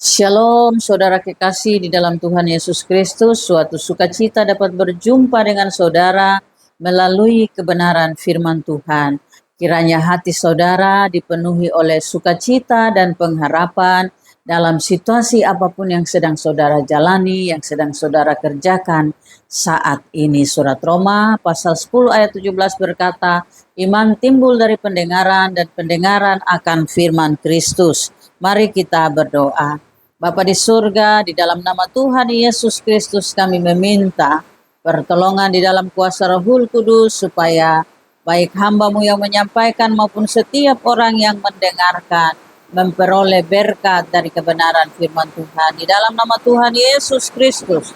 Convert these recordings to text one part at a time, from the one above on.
Shalom, saudara kekasih di dalam Tuhan Yesus Kristus. Suatu sukacita dapat berjumpa dengan saudara melalui kebenaran firman Tuhan. Kiranya hati saudara dipenuhi oleh sukacita dan pengharapan dalam situasi apapun yang sedang saudara jalani, yang sedang saudara kerjakan saat ini. Surat Roma pasal 10 ayat 17 berkata, iman timbul dari pendengaran dan pendengaran akan firman Kristus. Mari kita berdoa. Bapa di surga, di dalam nama Tuhan Yesus Kristus kami meminta pertolongan di dalam kuasa Rohul Kudus supaya baik hamba-Mu yang menyampaikan maupun setiap orang yang mendengarkan memperoleh berkat dari kebenaran firman Tuhan. Di dalam nama Tuhan Yesus Kristus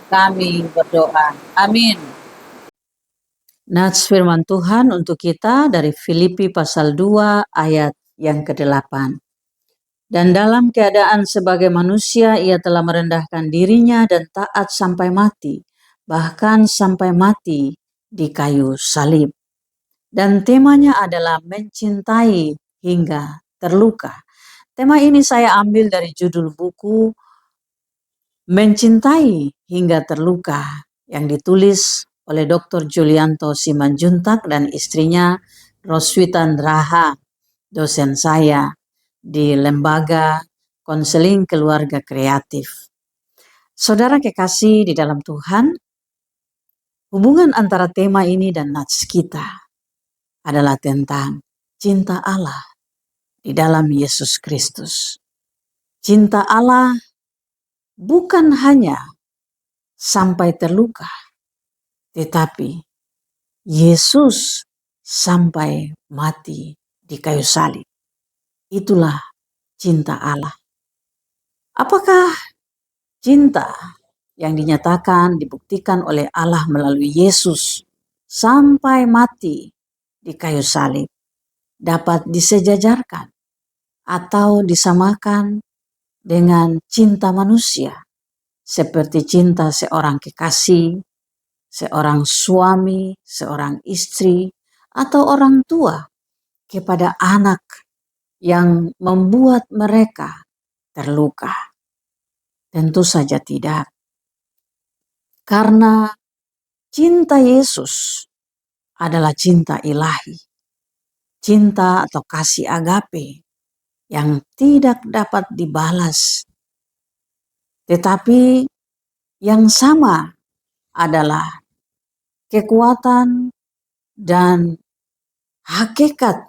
kami berdoa. Amin. Nats firman Tuhan untuk kita dari Filipi pasal 2 ayat yang ke-8. Dan dalam keadaan sebagai manusia ia telah merendahkan dirinya dan taat sampai mati, bahkan sampai mati di kayu salib. Dan temanya adalah mencintai hingga terluka. Tema ini saya ambil dari judul buku Mencintai hingga Terluka yang ditulis oleh Dr. Julianto Simanjuntak dan istrinya Roswita Draha, dosen saya di Lembaga Konseling Keluarga Kreatif. Saudara kekasih di dalam Tuhan, hubungan antara tema ini dan nats kita adalah tentang cinta Allah di dalam Yesus Kristus. Cinta Allah bukan hanya sampai terluka, tetapi Yesus sampai mati di kayu salib. Itulah cinta Allah. Apakah cinta yang dinyatakan, dibuktikan oleh Allah melalui Yesus sampai mati di kayu salib dapat disejajarkan atau disamakan dengan cinta manusia seperti cinta seorang kekasih, seorang suami, seorang istri, atau orang tua kepada anak yang membuat mereka terluka? Tentu saja tidak. Karena cinta Yesus adalah cinta ilahi. Cinta atau kasih agape yang tidak dapat dibalas. Tetapi yang sama adalah kekuatan dan hakikat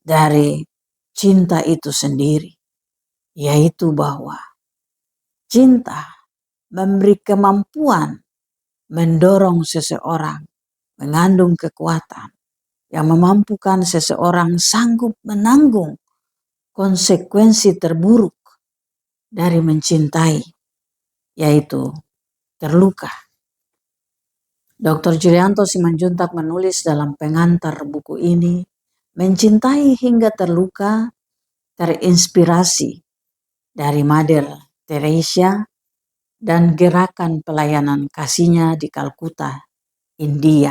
dari cinta itu sendiri. Yaitu bahwa cinta memberi kemampuan mendorong seseorang, mengandung kekuatan yang memampukan seseorang sanggup menanggung konsekuensi terburuk dari mencintai, yaitu terluka. Dr. Julianto Simanjuntak menulis dalam pengantar buku ini, mencintai hingga terluka terinspirasi dari Mother Teresa dan gerakan pelayanan kasihnya di Kalkuta, India.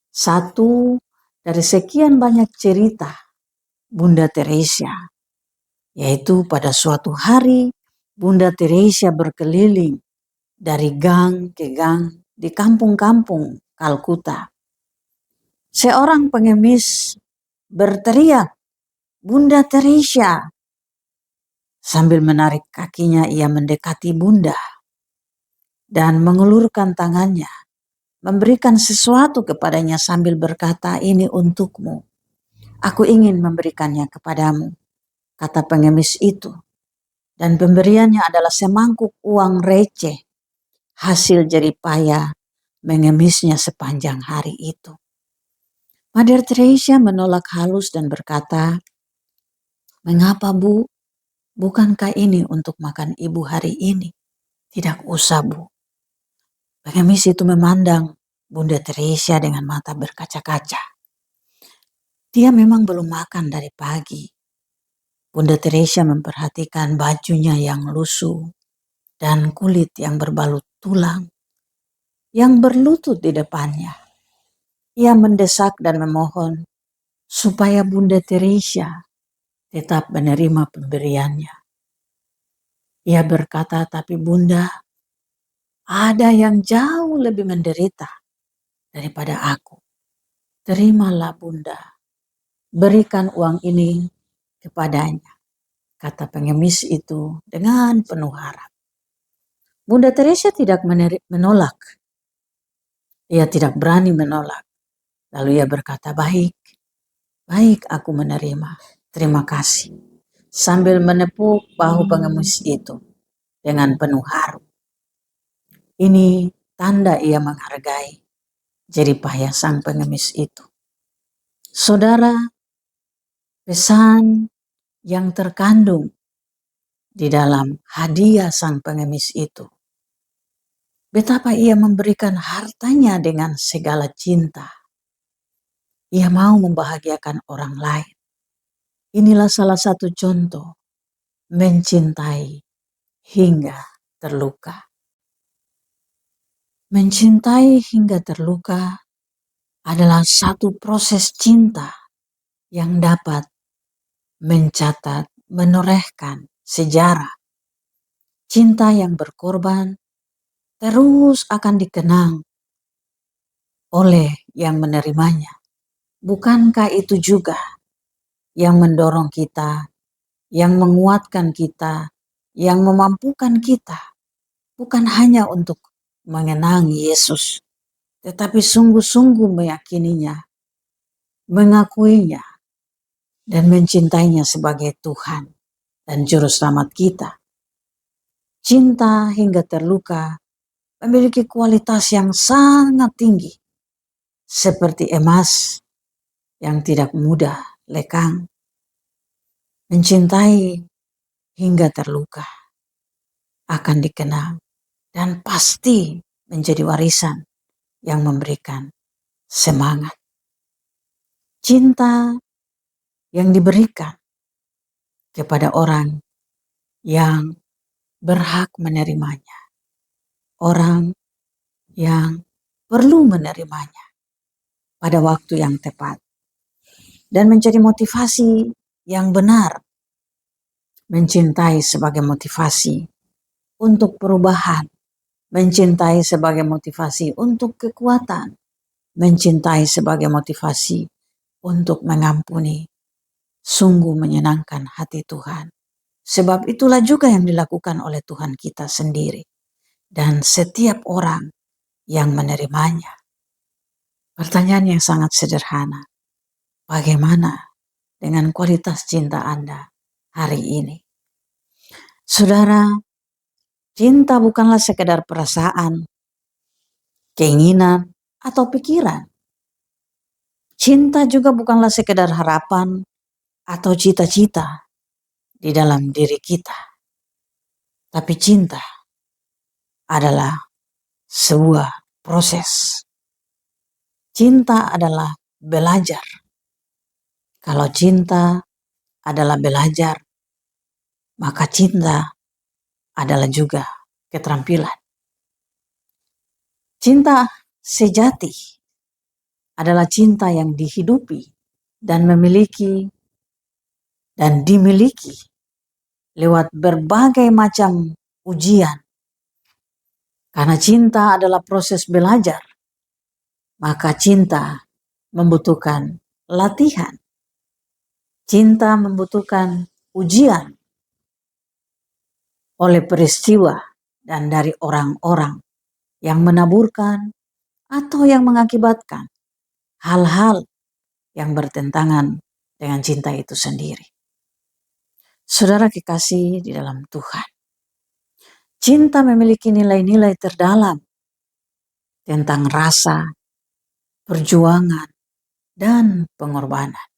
Satu dari sekian banyak cerita Bunda Teresa, yaitu pada suatu hari Bunda Teresa berkeliling dari gang ke gang di kampung-kampung Kalkuta. Seorang pengemis berteriak, "Bunda Teresa!" Sambil menarik kakinya ia mendekati Bunda dan mengulurkan tangannya, memberikan sesuatu kepadanya sambil berkata, "Ini untukmu. Aku ingin memberikannya kepadamu," kata pengemis itu. Dan pemberiannya adalah semangkuk uang receh, hasil jeripaya mengemisnya sepanjang hari itu. Mother Teresa menolak halus dan berkata, "Mengapa, Bu? Bukankah ini untuk makan ibu hari ini?" "Tidak usah, Bu." Pengemis itu memandang Bunda Teresa dengan mata berkaca-kaca. Dia memang belum makan dari pagi. Bunda Teresa memperhatikan bajunya yang lusuh dan kulit yang berbalut tulang yang berlutut di depannya. Ia mendesak dan memohon supaya Bunda Teresa tetap menerima pemberiannya. Ia berkata, tapi Bunda, ada yang jauh lebih menderita daripada aku. Terimalah Bunda, berikan uang ini kepadanya, kata pengemis itu dengan penuh harap. Bunda Teresa tidak menolak. Ia tidak berani menolak. Lalu ia berkata, baik aku menerima. Terima kasih. Sambil menepuk bahu pengemis itu dengan penuh haru. Ini tanda ia menghargai jerih payah sang pengemis itu. Saudara, pesan yang terkandung di dalam hadiah sang pengemis itu, betapa ia memberikan hartanya dengan segala cinta. Ia mau membahagiakan orang lain. Inilah salah satu contoh mencintai hingga terluka. Mencintai hingga terluka adalah satu proses cinta yang dapat mencatat, menorehkan sejarah. Cinta yang berkorban terus akan dikenang oleh yang menerimanya. Bukankah itu juga yang mendorong kita, yang menguatkan kita, yang memampukan kita, bukan hanya untuk mengenang Yesus, tetapi sungguh-sungguh meyakininya, mengakuinya, dan mencintainya sebagai Tuhan dan Juru Selamat kita. Cinta hingga terluka memiliki kualitas yang sangat tinggi, seperti emas yang tidak mudah lekang. Mencintai hingga terluka akan dikenang dan pasti menjadi warisan yang memberikan semangat. Cinta yang diberikan kepada orang yang berhak menerimanya, orang yang perlu menerimanya pada waktu yang tepat, dan menjadi motivasi yang benar. Mencintai sebagai motivasi untuk perubahan, mencintai sebagai motivasi untuk kekuatan, mencintai sebagai motivasi untuk mengampuni, sungguh menyenangkan hati Tuhan. Sebab itulah juga yang dilakukan oleh Tuhan kita sendiri dan setiap orang yang menerimanya. Pertanyaan yang sangat sederhana, bagaimana dengan kualitas cinta Anda hari ini? Saudara, cinta bukanlah sekedar perasaan, keinginan, atau pikiran. Cinta juga bukanlah sekedar harapan atau cita-cita di dalam diri kita. Tapi cinta adalah sebuah proses. Cinta adalah belajar. Kalau cinta adalah belajar, maka cinta adalah juga keterampilan. Cinta sejati adalah cinta yang dihidupi dan memiliki dan dimiliki lewat berbagai macam ujian. Karena cinta adalah proses belajar, maka cinta membutuhkan latihan. Cinta membutuhkan ujian oleh peristiwa dan dari orang-orang yang menaburkan atau yang mengakibatkan hal-hal yang bertentangan dengan cinta itu sendiri. Saudara kekasih di dalam Tuhan, cinta memiliki nilai-nilai terdalam tentang rasa, perjuangan, dan pengorbanan.